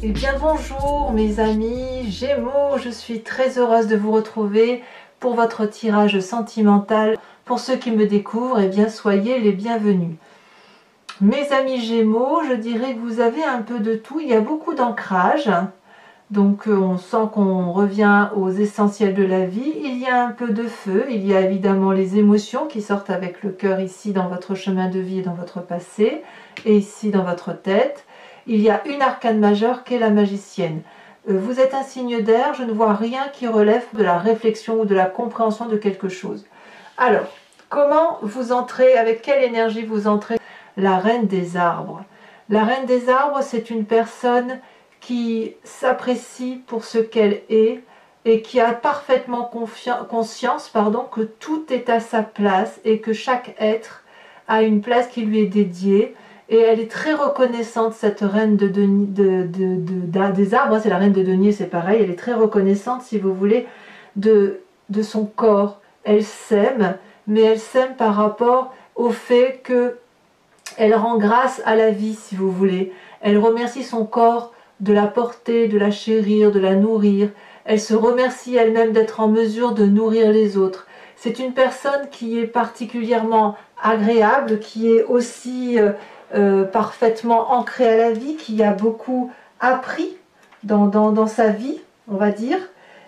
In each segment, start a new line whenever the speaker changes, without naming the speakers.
Eh bien bonjour mes amis Gémeaux, je suis très heureuse de vous retrouver pour votre tirage sentimental. Pour ceux qui me découvrent, eh bien soyez les bienvenus. Mes amis Gémeaux, je dirais que vous avez un peu de tout, il y a beaucoup d'ancrage. Donc on sent qu'on revient aux essentiels de la vie. Il y a un peu de feu, il y a évidemment les émotions qui sortent avec le cœur ici dans votre chemin de vie et dans votre passé, et ici dans votre tête. Il y a une arcane majeure qui est la magicienne. Vous êtes un signe d'air, je ne vois rien qui relève de la réflexion ou de la compréhension de quelque chose. Alors, comment vous entrez, avec quelle énergie vous entrez? La reine des arbres. La reine des arbres, c'est une personne qui s'apprécie pour ce qu'elle est et qui a parfaitement conscience que tout est à sa place et que chaque être a une place qui lui est dédiée. Et elle est très reconnaissante, cette reine des arbres, c'est la reine de denier, c'est pareil, elle est très reconnaissante, si vous voulez, de son corps. Elle s'aime, mais elle s'aime par rapport au fait qu'elle rend grâce à la vie, si vous voulez. Elle remercie son corps de la porter, de la chérir, de la nourrir. Elle se remercie elle-même d'être en mesure de nourrir les autres. C'est une personne qui est particulièrement agréable, qui est aussi parfaitement ancrée à la vie, qui a beaucoup appris dans sa vie, on va dire.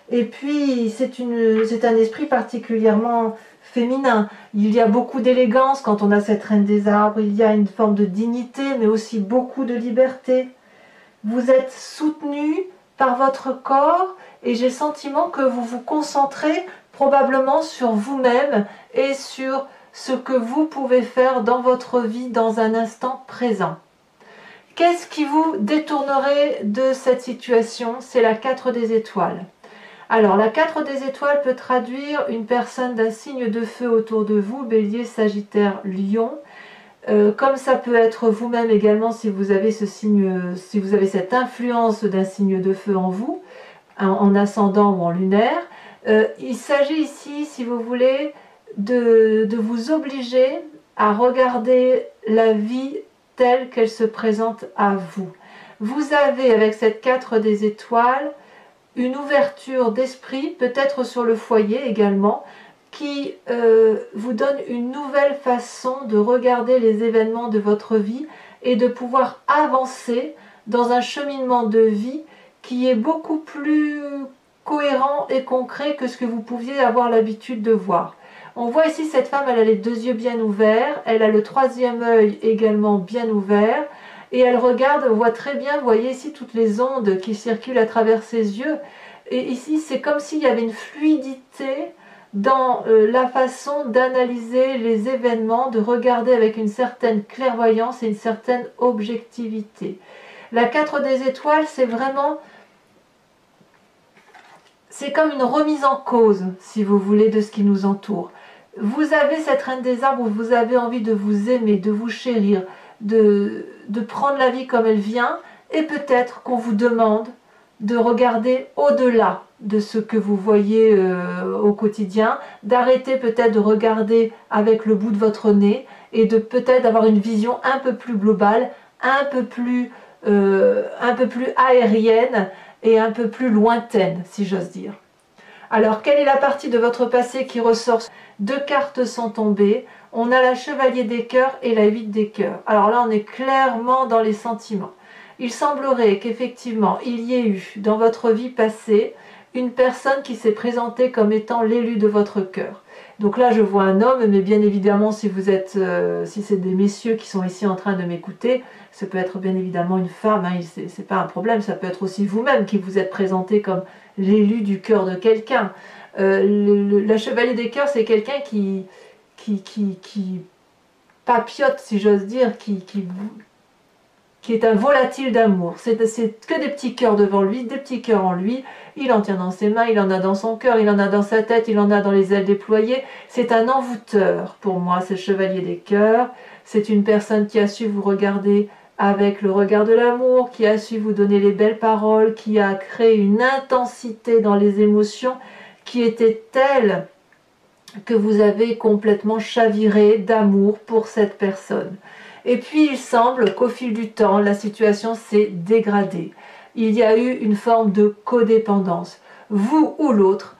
Et puis c'est un esprit particulièrement féminin. Il y a beaucoup d'élégance quand on a cette reine des arbres, il y a une forme de dignité, mais aussi beaucoup de liberté. Vous êtes soutenu par votre corps et j'ai le sentiment que vous vous concentrez probablement sur vous-même et sur ce que vous pouvez faire dans votre vie dans un instant présent. Qu'est-ce qui vous détournerait de cette situation? C'est la 4 des étoiles. Alors, la 4 des étoiles peut traduire une personne d'un signe de feu autour de vous, Bélier, Sagittaire, Lion. Comme ça peut être vous-même également si vous avez ce signe, si vous avez cette influence d'un signe de feu en vous, en ascendant ou en lunaire. Il s'agit ici, si vous voulez, de vous obliger à regarder la vie telle qu'elle se présente à vous. Vous avez, avec cette 4 des étoiles, une ouverture d'esprit, peut-être sur le foyer également, qui vous donne une nouvelle façon de regarder les événements de votre vie et de pouvoir avancer dans un cheminement de vie qui est beaucoup plus cohérent et concret que ce que vous pouviez avoir l'habitude de voir. On voit ici cette femme, elle a les deux yeux bien ouverts, elle a le troisième œil également bien ouvert, et elle regarde, on voit très bien, vous voyez ici toutes les ondes qui circulent à travers ses yeux, et ici c'est comme s'il y avait une fluidité dans la façon d'analyser les événements, de regarder avec une certaine clairvoyance et une certaine objectivité. La 4 des étoiles, c'est vraiment, c'est comme une remise en cause, si vous voulez, de ce qui nous entoure. Vous avez cette reine des arbres où vous avez envie de vous aimer, de vous chérir, de prendre la vie comme elle vient, et peut-être qu'on vous demande de regarder au-delà de ce que vous voyez au quotidien, d'arrêter peut-être de regarder avec le bout de votre nez et de peut-être avoir une vision un peu plus globale, un peu plus aérienne et un peu plus lointaine, si j'ose dire. Alors, quelle est la partie de votre passé qui ressort? Deux cartes sont tombées. On a la chevalier des cœurs et la 8 des cœurs. Alors là, on est clairement dans les sentiments. Il semblerait qu'effectivement, il y ait eu dans votre vie passée une personne qui s'est présentée comme étant l'élu de votre cœur. Donc là, je vois un homme, mais bien évidemment, si vous êtes, si c'est des messieurs qui sont ici en train de m'écouter, ça peut être bien évidemment une femme, hein, c'est pas un problème, ça peut être aussi vous-même qui vous êtes présenté comme l'élu du cœur de quelqu'un. La chevalier des cœurs, c'est quelqu'un qui papillote, si j'ose dire, qui est un volatile d'amour. C'est que des petits cœurs devant lui, des petits cœurs en lui. Il en tient dans ses mains, il en a dans son cœur, il en a dans sa tête, il en a dans les ailes déployées. C'est un envoûteur pour moi, ce chevalier des cœurs. C'est une personne qui a su vous regarder avec le regard de l'amour, qui a su vous donner les belles paroles, qui a créé une intensité dans les émotions qui était telle que vous avez complètement chaviré d'amour pour cette personne. Et puis il semble qu'au fil du temps, la situation s'est dégradée. il y a eu une forme de codépendance. Vous ou l'autre,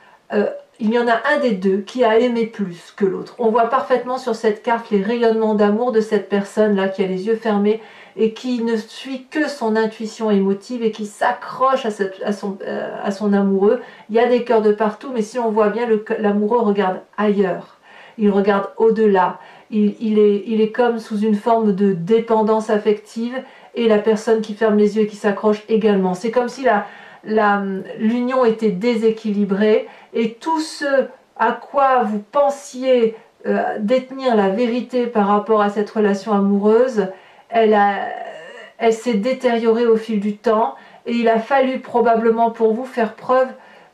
il y en a un des deux qui a aimé plus que l'autre. On voit parfaitement sur cette carte les rayonnements d'amour de cette personne-là qui a les yeux fermés et qui ne suit que son intuition émotive et qui s'accroche à son amoureux. Il y a des cœurs de partout, mais si on voit bien, l'amoureux regarde ailleurs. Il regarde au-delà. Il est comme sous une forme de dépendance affective et la personne qui ferme les yeux et qui s'accroche également. C'est comme si l'union était déséquilibrée et tout ce à quoi vous pensiez détenir la vérité par rapport à cette relation amoureuse, elle s'est détériorée au fil du temps et il a fallu probablement pour vous faire preuve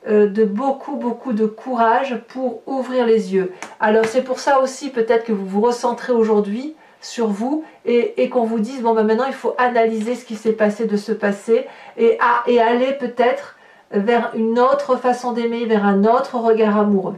de beaucoup de courage pour ouvrir les yeux. Alors c'est pour ça aussi peut-être que vous vous recentrez aujourd'hui sur vous et qu'on vous dise bon ben maintenant il faut analyser ce qui s'est passé de ce passé et aller peut-être vers une autre façon d'aimer, vers un autre regard amoureux.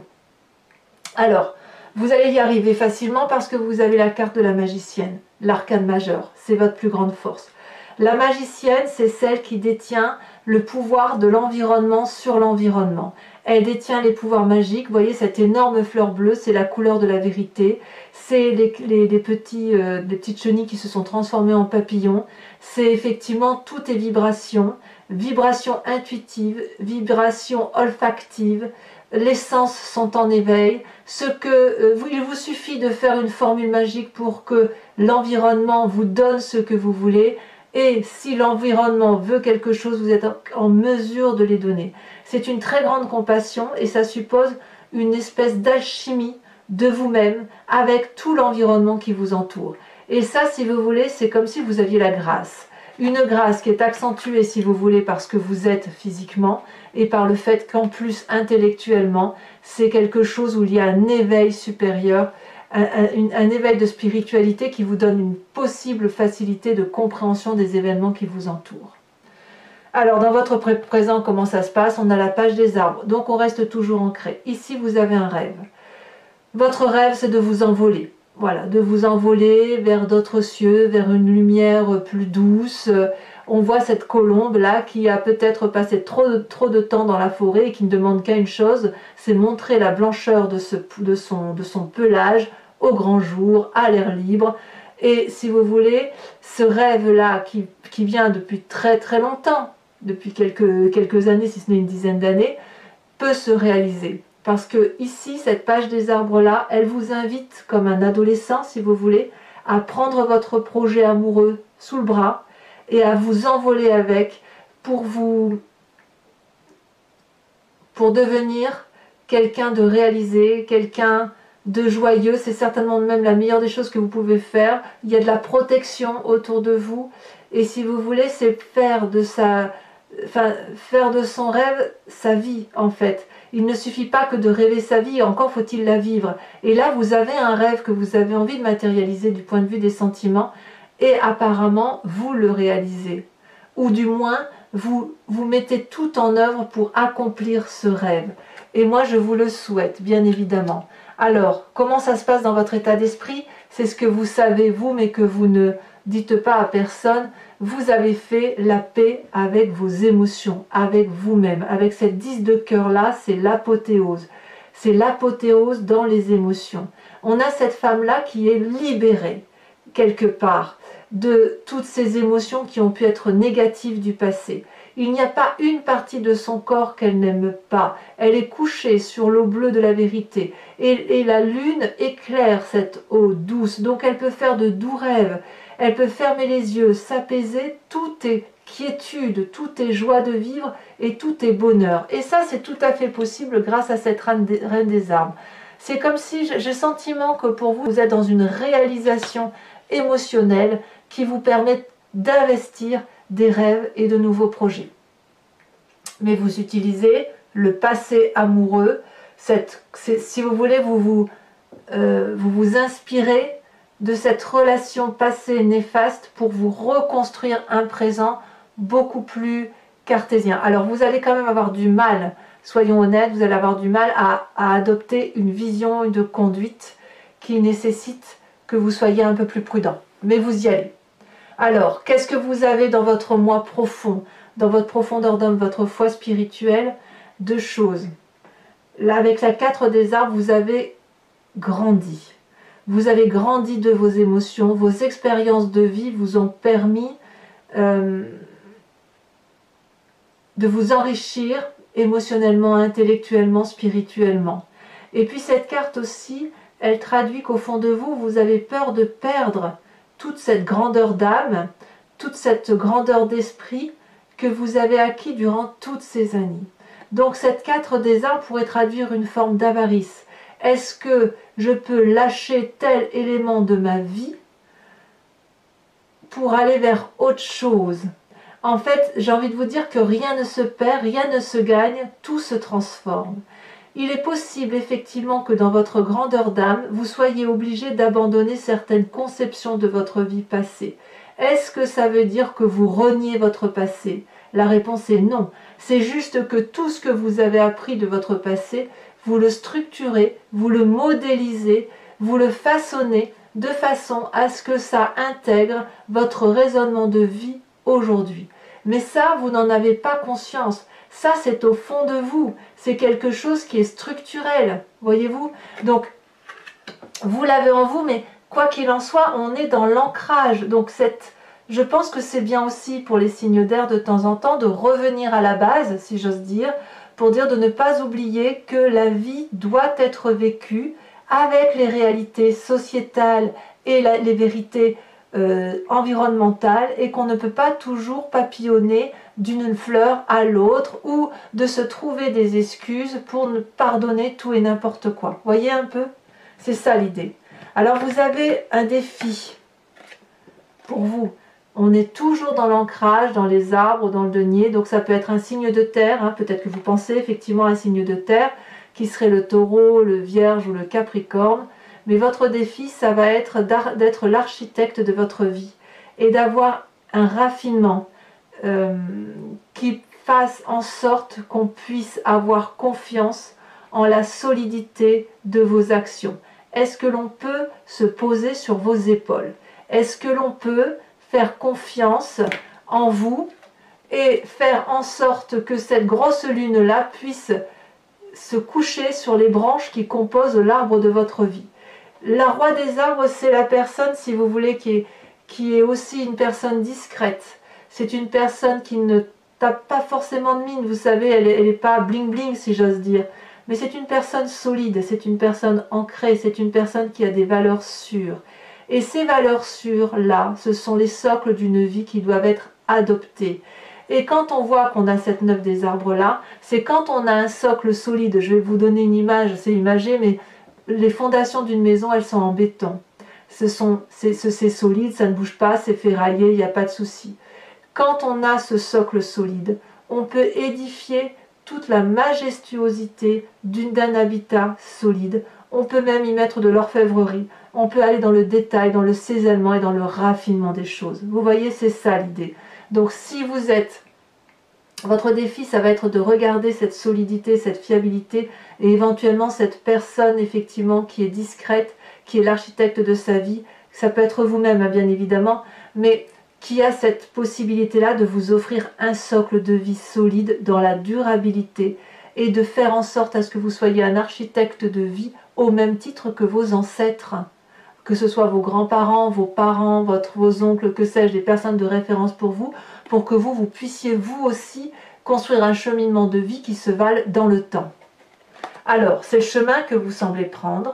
Alors vous allez y arriver facilement parce que vous avez la carte de la magicienne, l'arcane majeur, c'est votre plus grande force. La magicienne, c'est celle qui détient le pouvoir de l'environnement sur l'environnement. Elle détient les pouvoirs magiques. Vous voyez cette énorme fleur bleue, c'est la couleur de la vérité. C'est les petites chenilles qui se sont transformées en papillons. C'est effectivement toutes les vibrations, vibrations intuitives, vibrations olfactives. Les sens sont en éveil. Il vous suffit de faire une formule magique pour que l'environnement vous donne ce que vous voulez. Et si l'environnement veut quelque chose, vous êtes en mesure de les donner. C'est une très grande compassion et ça suppose une espèce d'alchimie de vous-même avec tout l'environnement qui vous entoure. Et ça, si vous voulez, c'est comme si vous aviez la grâce. Une grâce qui est accentuée, si vous voulez, parce que vous êtes physiquement et par le fait qu'en plus, intellectuellement, c'est quelque chose où il y a un éveil supérieur, un éveil de spiritualité qui vous donne une possible facilité de compréhension des événements qui vous entourent. Alors, dans votre présent, comment ça se passe? On a la page des arbres, donc on reste toujours ancré. Ici, vous avez un rêve. Votre rêve, c'est de vous envoler. Voilà, de vous envoler vers d'autres cieux, vers une lumière plus douce. On voit cette colombe-là qui a peut-être passé trop de temps dans la forêt et qui ne demande qu'à une chose, c'est montrer la blancheur de son pelage au grand jour, à l'air libre. Et si vous voulez, ce rêve-là qui vient depuis très longtemps, depuis quelques années, si ce n'est une dizaine d'années, peut se réaliser. Parce que ici, cette page des arbres-là, elle vous invite, comme un adolescent, si vous voulez, à prendre votre projet amoureux sous le bras et à vous envoler avec pour devenir quelqu'un de réalisé, quelqu'un de joyeux. C'est certainement même la meilleure des choses que vous pouvez faire. Il y a de la protection autour de vous. Et si vous voulez, c'est faire de son rêve sa vie, en fait. Il ne suffit pas que de rêver sa vie, encore faut-il la vivre. Et là, vous avez un rêve que vous avez envie de matérialiser du point de vue des sentiments, et apparemment, vous le réalisez. Ou du moins, vous mettez tout en œuvre pour accomplir ce rêve. Et moi, je vous le souhaite, bien évidemment. Alors, comment ça se passe dans votre état d'esprit? C'est ce que vous savez, vous, mais que vous ne dites pas à personne. Vous avez fait la paix avec vos émotions, avec vous-même. Avec cette 10 de cœur-là, c'est l'apothéose. C'est l'apothéose dans les émotions. On a cette femme-là qui est libérée, quelque part, de toutes ces émotions qui ont pu être négatives du passé. Il n'y a pas une partie de son corps qu'elle n'aime pas. Elle est couchée sur l'eau bleue de la vérité. Et la lune éclaire cette eau douce. Donc elle peut faire de doux rêves. Elle peut fermer les yeux, s'apaiser. Tout est quiétude, tout est joie de vivre et tout est bonheur. Et ça, c'est tout à fait possible grâce à cette reine des arbres. C'est comme si j'ai le sentiment que pour vous, vous êtes dans une réalisation émotionnelle qui vous permet d'investir des rêves et de nouveaux projets. Mais vous utilisez le passé amoureux, si vous voulez, vous vous inspirez de cette relation passée néfaste pour vous reconstruire un présent beaucoup plus cartésien. Alors vous allez quand même avoir du mal, soyons honnêtes, vous allez avoir du mal à adopter une vision de conduite qui nécessite que vous soyez un peu plus prudent. Mais vous y allez. Alors, qu'est-ce que vous avez dans votre moi profond, dans votre profondeur d'âme, votre foi spirituelle, deux choses. Là, avec la 4 des arbres, vous avez grandi. Vous avez grandi de vos émotions, vos expériences de vie vous ont permis de vous enrichir émotionnellement, intellectuellement, spirituellement. Et puis cette carte aussi, elle traduit qu'au fond de vous, vous avez peur de perdre toute cette grandeur d'âme, toute cette grandeur d'esprit que vous avez acquis durant toutes ces années. Donc cette 4 des arbres pourrait traduire une forme d'avarice. Est-ce que je peux lâcher tel élément de ma vie pour aller vers autre chose? En fait, j'ai envie de vous dire que rien ne se perd, rien ne se gagne, tout se transforme. Il est possible effectivement que dans votre grandeur d'âme, vous soyez obligé d'abandonner certaines conceptions de votre vie passée. Est-ce que ça veut dire que vous reniez votre passé? La réponse est non. C'est juste que tout ce que vous avez appris de votre passé, vous le structurez, vous le modélisez, vous le façonnez de façon à ce que ça intègre votre raisonnement de vie aujourd'hui. Mais ça, vous n'en avez pas conscience. Ça, c'est au fond de vous. C'est quelque chose qui est structurel, voyez-vous? Donc, vous l'avez en vous, mais quoi qu'il en soit, on est dans l'ancrage. Donc, je pense que c'est bien aussi pour les signes d'air de temps en temps de revenir à la base, si j'ose dire, pour dire de ne pas oublier que la vie doit être vécue avec les réalités sociétales et les vérités environnementales, et qu'on ne peut pas toujours papillonner d'une fleur à l'autre ou de se trouver des excuses pour ne pardonner tout et n'importe quoi. Voyez un peu? C'est ça l'idée. Alors vous avez un défi pour vous. On est toujours dans l'ancrage, dans les arbres, dans le denier, donc ça peut être un signe de terre, hein. Peut-être que vous pensez effectivement à un signe de terre, qui serait le taureau, le vierge ou le capricorne, mais votre défi, ça va être d'être l'architecte de votre vie et d'avoir un raffinement qui fasse en sorte qu'on puisse avoir confiance en la solidité de vos actions. Est-ce que l'on peut se poser sur vos épaules? Est-ce que l'on peut faire confiance en vous et faire en sorte que cette grosse lune-là puisse se coucher sur les branches qui composent l'arbre de votre vie? La roi des arbres, c'est la personne, si vous voulez, qui est aussi une personne discrète. C'est une personne qui ne tape pas forcément de mine, vous savez, elle n'est pas bling-bling, si j'ose dire. Mais c'est une personne solide, c'est une personne ancrée, c'est une personne qui a des valeurs sûres. Et ces valeurs sûres-là, ce sont les socles d'une vie qui doivent être adoptées. Et quand on voit qu'on a cette 9 des arbres-là, c'est quand on a un socle solide. Je vais vous donner une image, c'est imagé, mais les fondations d'une maison, elles sont en béton. C'est solide, ça ne bouge pas, c'est ferraillé, il n'y a pas de souci. Quand on a ce socle solide, on peut édifier toute la majestuosité d'un habitat solide. On peut même y mettre de l'orfèvrerie. On peut aller dans le détail, dans le cisaillement et dans le raffinement des choses. Vous voyez, c'est ça l'idée. Donc si vous êtes... Votre défi, ça va être de regarder cette solidité, cette fiabilité et éventuellement cette personne effectivement qui est discrète, qui est l'architecte de sa vie. Ça peut être vous-même, bien évidemment, mais qui a cette possibilité-là de vous offrir un socle de vie solide dans la durabilité et de faire en sorte à ce que vous soyez un architecte de vie au même titre que vos ancêtres, que ce soit vos grands-parents, vos parents, vos oncles, que sais-je, des personnes de référence pour que vous puissiez vous aussi construire un cheminement de vie qui se vale dans le temps. Alors, c'est le chemin que vous semblez prendre,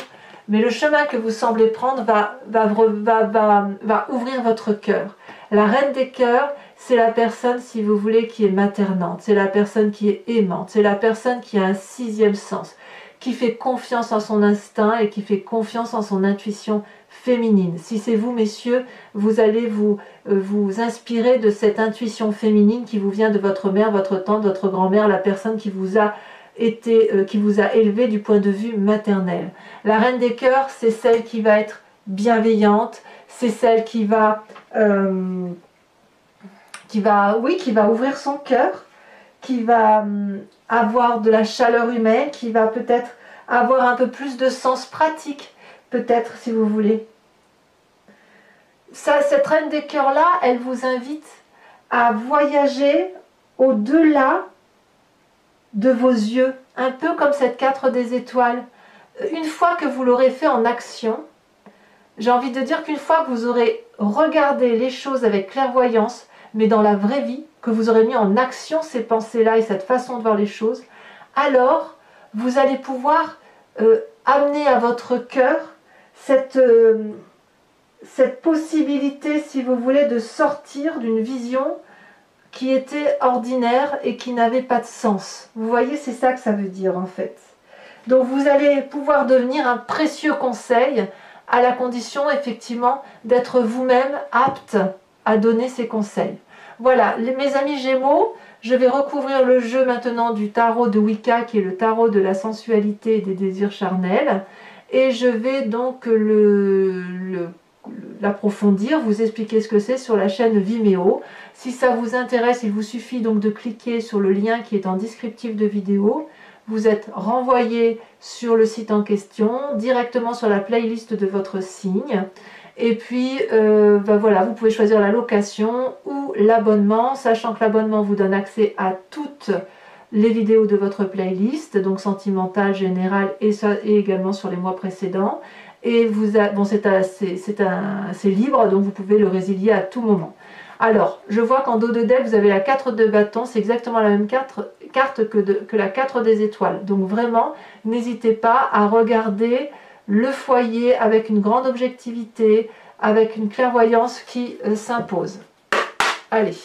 mais le chemin que vous semblez prendre va ouvrir votre cœur. La reine des cœurs, c'est la personne, si vous voulez, qui est maternante, c'est la personne qui est aimante, c'est la personne qui a un sixième sens, qui fait confiance en son instinct et qui fait confiance en son intuition féminine. Si c'est vous, messieurs, vous allez vous inspirer de cette intuition féminine qui vous vient de votre mère, votre tante, votre grand-mère, la personne qui vous a élevé du point de vue maternel. La reine des cœurs, c'est celle qui va être bienveillante, c'est celle qui va ouvrir son cœur, qui va avoir de la chaleur humaine, qui va peut-être avoir un peu plus de sens pratique, peut-être, si vous voulez. Cette reine des cœurs-là, elle vous invite à voyager au-delà de vos yeux, un peu comme cette 4 des étoiles. Une fois que vous l'aurez fait en action, j'ai envie de dire qu'une fois que vous aurez regardé les choses avec clairvoyance, mais dans la vraie vie, que vous aurez mis en action ces pensées-là et cette façon de voir les choses, alors vous allez pouvoir amener à votre cœur cette possibilité, si vous voulez, de sortir d'une vision qui était ordinaire et qui n'avait pas de sens. Vous voyez, c'est ça que ça veut dire en fait. Donc vous allez pouvoir devenir un précieux conseil à la condition effectivement d'être vous-même apte à donner ces conseils. Voilà, mes amis Gémeaux, je vais recouvrir le jeu maintenant du tarot de Wicca qui est le tarot de la sensualité et des désirs charnels et je vais donc l'approfondir, vous expliquer ce que c'est sur la chaîne Vimeo. Si ça vous intéresse, il vous suffit donc de cliquer sur le lien qui est en descriptif de vidéo. Vous êtes renvoyé sur le site en question, directement sur la playlist de votre signe. Et puis, voilà, vous pouvez choisir la location ou l'abonnement, sachant que l'abonnement vous donne accès à toutes les vidéos de votre playlist, donc sentimentale, générale et également sur les mois précédents. Et bon, c'est libre, donc vous pouvez le résilier à tout moment. Alors, je vois qu'en dos de deck, vous avez la 4 de bâton, c'est exactement la même carte que la 4 des étoiles. Donc vraiment, n'hésitez pas à regarder le foyer avec une grande objectivité, avec une clairvoyance qui s'impose. Allez,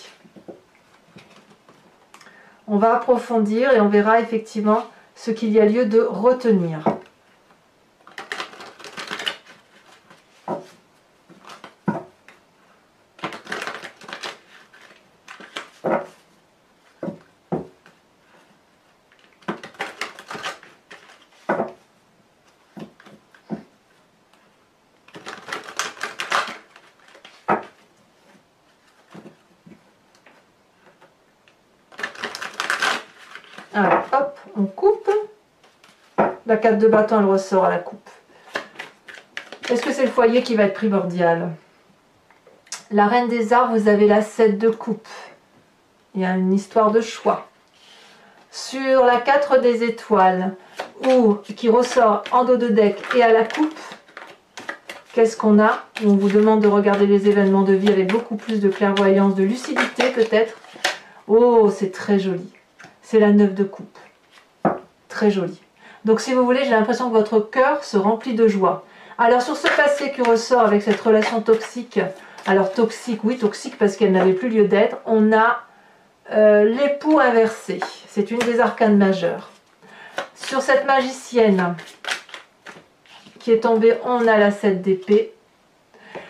on va approfondir et on verra effectivement ce qu'il y a lieu de retenir. Alors, hop, on coupe. La 4 de bâton, elle ressort à la coupe. Est-ce que c'est le foyer qui va être primordial? La reine des arts, vous avez la 7 de coupe. Il y a une histoire de choix. Sur la 4 des étoiles, qui ressort en dos de deck et à la coupe, qu'est-ce qu'on a? On vous demande de regarder les événements de vie avec beaucoup plus de clairvoyance, de lucidité peut-être. Oh, c'est très joli. C'est la 9 de coupe. Très joli. Donc si vous voulez, j'ai l'impression que votre cœur se remplit de joie. Alors sur ce passé qui ressort avec cette relation toxique, alors toxique, oui toxique parce qu'elle n'avait plus lieu d'être, on a l'époux inversé. C'est une des arcanes majeures. Sur cette magicienne qui est tombée, on a la 7 d'épée.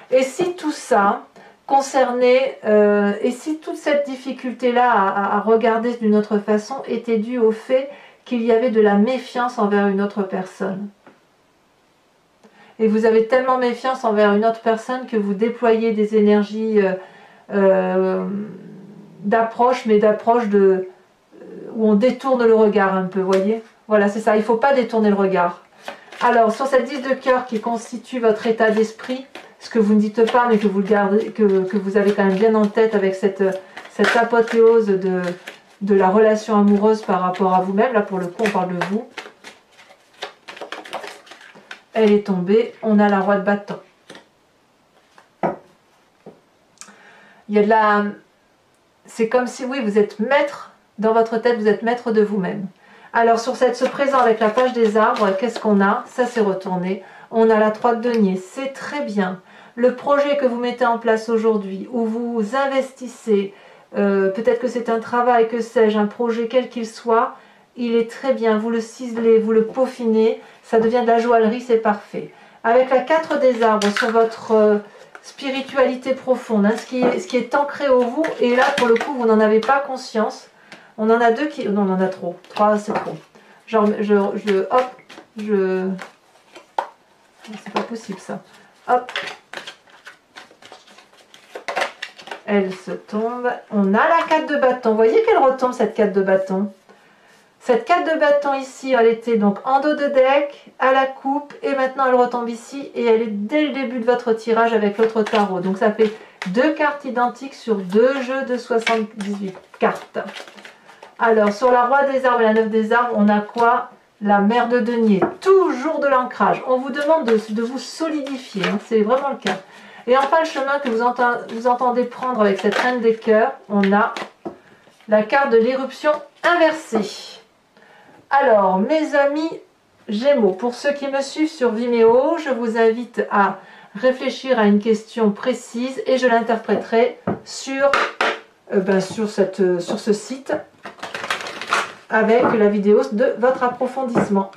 Et si tout ça concernait, et si toute cette difficulté-là à regarder d'une autre façon était due au fait qu'il y avait de la méfiance envers une autre personne. Et vous avez tellement méfiance envers une autre personne que vous déployez des énergies d'approche, mais d'approche où on détourne le regard un peu, voyez? Voilà, c'est ça, il ne faut pas détourner le regard. Alors, sur cette 10 de cœur qui constitue votre état d'esprit, ce que vous ne dites pas, mais que vous, gardez, que vous avez quand même bien en tête avec cette apothéose de la relation amoureuse par rapport à vous-même. Là, pour le coup, on parle de vous. Elle est tombée. On a la roi de bâton. Il y a de la... C'est comme si, oui, vous êtes maître, dans votre tête, vous êtes maître de vous-même. Alors, sur ce présent avec la page des arbres, qu'est-ce qu'on a? Ça s'est retourné. On a la 3 de denier. C'est très bien. Le projet que vous mettez en place aujourd'hui, où vous investissez, peut-être que c'est un travail, que sais-je, un projet quel qu'il soit, il est très bien. Vous le ciselez, vous le peaufinez, ça devient de la joaillerie, c'est parfait. Avec la 4 des arbres sur votre spiritualité profonde, hein, ce qui est ancré au vous, et là, pour le coup, vous n'en avez pas conscience. On en a deux qui... Non, on en a trop. 3, c'est trop. Genre, c'est pas possible, ça. Hop. Elle se tombe. On a la 4 de bâton. Vous voyez qu'elle retombe, cette 4 de bâton. Cette 4 de bâton ici, elle était donc en dos de deck, à la coupe, et maintenant elle retombe ici, et elle est dès le début de votre tirage avec l'autre tarot. Donc ça fait 2 cartes identiques sur 2 jeux de 78 cartes. Alors, sur la Roi des Arbres et la 9 des Arbres, on a quoi? La Mère de Denier, toujours de l'ancrage. On vous demande de vous solidifier, hein, c'est vraiment le cas. Et enfin, le chemin que vous entendez prendre avec cette Reine des Cœurs, on a la carte de l'éruption inversée. Alors, mes amis Gémeaux, pour ceux qui me suivent sur Vimeo, je vous invite à réfléchir à une question précise et je l'interpréterai sur ce site avec la vidéo de votre approfondissement.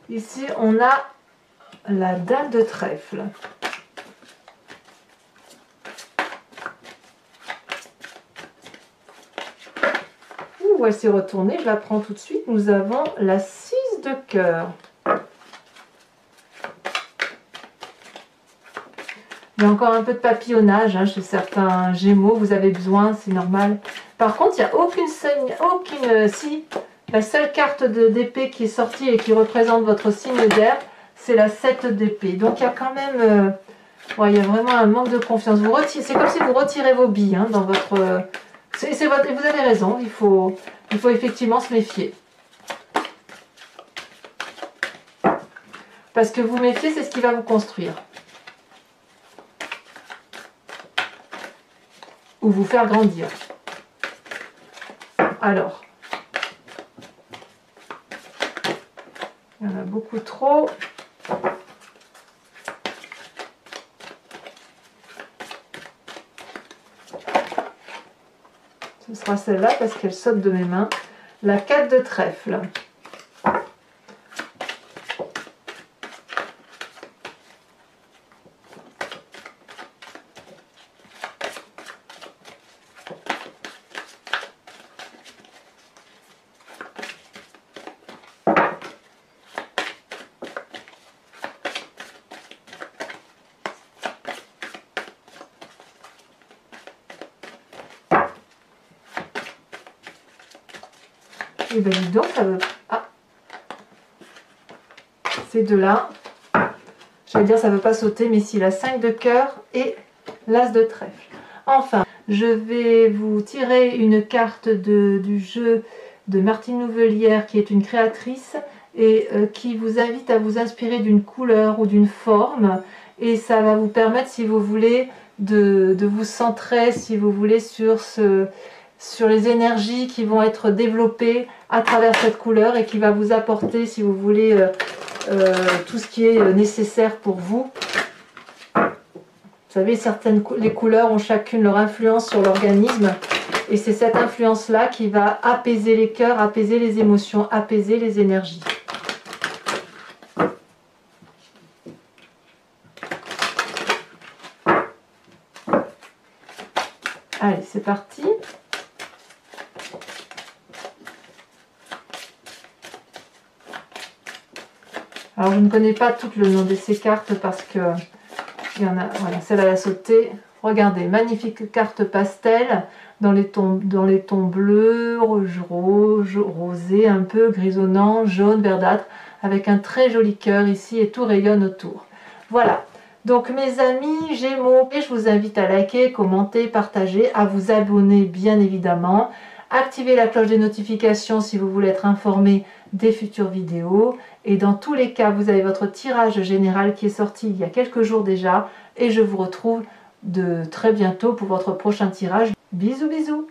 Ici, on a la Dame de Trèfle. Ouh, elle s'est retournée, je la prends tout de suite. Nous avons la 6 de cœur. Il y a encore un peu de papillonnage hein, chez certains Gémeaux, vous avez besoin, c'est normal. Par contre, il n'y a si, la seule carte d'épée qui est sortie et qui représente votre signe d'air, c'est la 7 d'épée. Donc il y a quand même, ouais, il y a vraiment un manque de confiance. C'est comme si vous retirez vos billes hein, dans votre... vous avez raison, il faut effectivement se méfier. Parce que vous méfiez, c'est ce qui va vous construire. Ou vous faire grandir. Alors, il y en a beaucoup trop. Ce sera celle-là parce qu'elle saute de mes mains. La 4 de trèfle. Et bien dis donc, ça veut... Ah, ces deux-là, j'allais dire ça ne veut pas sauter, mais si, la 5 de cœur et l'as de trèfle. Enfin, je vais vous tirer une carte du jeu de Martine Nouvelière, qui est une créatrice, et qui vous invite à vous inspirer d'une couleur ou d'une forme, et ça va vous permettre, si vous voulez, de vous centrer, si vous voulez, sur les énergies qui vont être développées à travers cette couleur et qui va vous apporter, si vous voulez, tout ce qui est nécessaire pour vous. Vous savez, les couleurs ont chacune leur influence sur l'organisme et c'est cette influence-là qui va apaiser les cœurs, apaiser les émotions, apaiser les énergies. Allez, c'est parti. Alors je ne connais pas tout le nom de ces cartes parce que il y en a, voilà, celle à la sauter. Regardez, magnifique carte pastel dans les tons bleus, rouge, rosé, un peu grisonnant, jaune, verdâtre, avec un très joli cœur ici et tout rayonne autour. Voilà. Donc mes amis Gémeaux, je vous invite à liker, commenter, partager, à vous abonner bien évidemment. Activez la cloche des notifications si vous voulez être informé des futures vidéos. Et dans tous les cas, vous avez votre tirage général qui est sorti il y a quelques jours déjà. Et je vous retrouve de très bientôt pour votre prochain tirage. Bisous bisous.